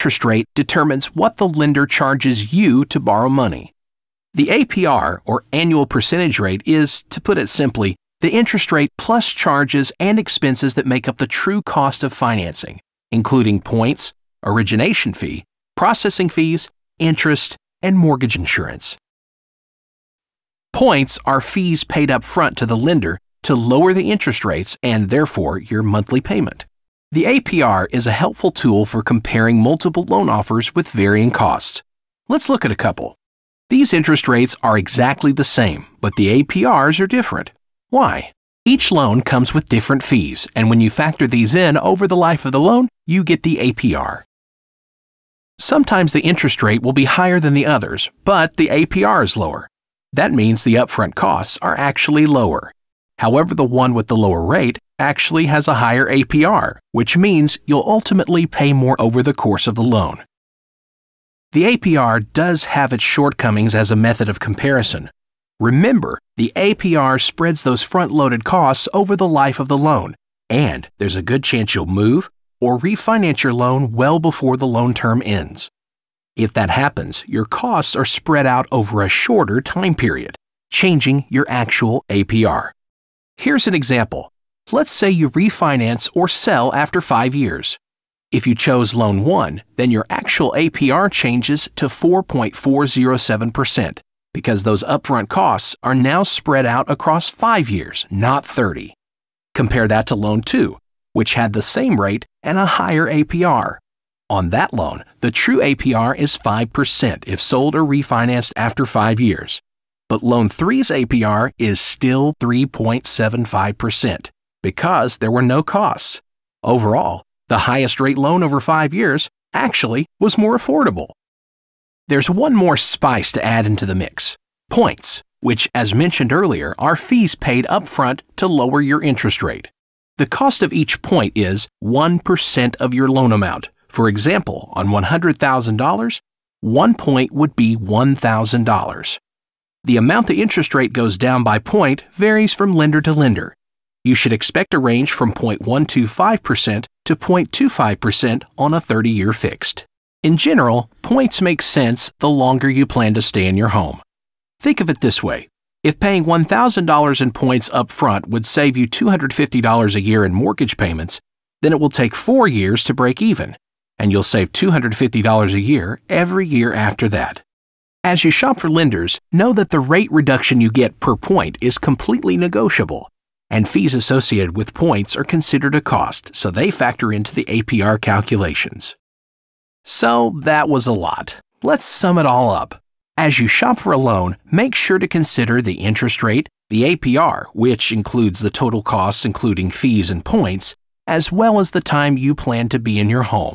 interest rate determines what the lender charges you to borrow money. The APR, or annual percentage rate, is, to put it simply, the interest rate plus charges and expenses that make up the true cost of financing, including points, origination fee, processing fees, interest, and mortgage insurance. Points are fees paid up front to the lender to lower the interest rates and therefore your monthly payment. The APR is a helpful tool for comparing multiple loan offers with varying costs. Let's look at a couple. These interest rates are exactly the same, but the APRs are different. Why? Each loan comes with different fees, and when you factor these in over the life of the loan, you get the APR. Sometimes the interest rate will be higher than the others, but the APR is lower. That means the upfront costs are actually lower. However, the one with the lower rate actually has a higher APR, which means you'll ultimately pay more over the course of the loan. The APR does have its shortcomings as a method of comparison. Remember, the APR spreads those front-loaded costs over the life of the loan, and there's a good chance you'll move or refinance your loan well before the loan term ends. If that happens, your costs are spread out over a shorter time period, changing your actual APR. Here's an example. Let's say you refinance or sell after 5 years. If you chose Loan 1, then your actual APR changes to 4.407% because those upfront costs are now spread out across 5 years, not 30. Compare that to Loan 2, which had the same rate and a higher APR. On that loan, the true APR is 5% if sold or refinanced after 5 years. But Loan 3's APR is still 3.75% because there were no costs. Overall, the highest rate loan over 5 years actually was more affordable. There's one more spice to add into the mix: points, which, as mentioned earlier, are fees paid upfront to lower your interest rate. The cost of each point is 1% of your loan amount. For example, on $100,000, 1 point would be $1,000. The amount the interest rate goes down by point varies from lender to lender. You should expect a range from 0.125% to 0.25% on a 30-year fixed. In general, points make sense the longer you plan to stay in your home. Think of it this way. If paying $1,000 in points up front would save you $250 a year in mortgage payments, then it will take 4 years to break even, and you'll save $250 a year every year after that. As you shop for lenders, know that the rate reduction you get per point is completely negotiable, and fees associated with points are considered a cost, so they factor into the APR calculations. So that was a lot. Let's sum it all up. As you shop for a loan, make sure to consider the interest rate, the APR, which includes the total costs including fees and points, as well as the time you plan to be in your home.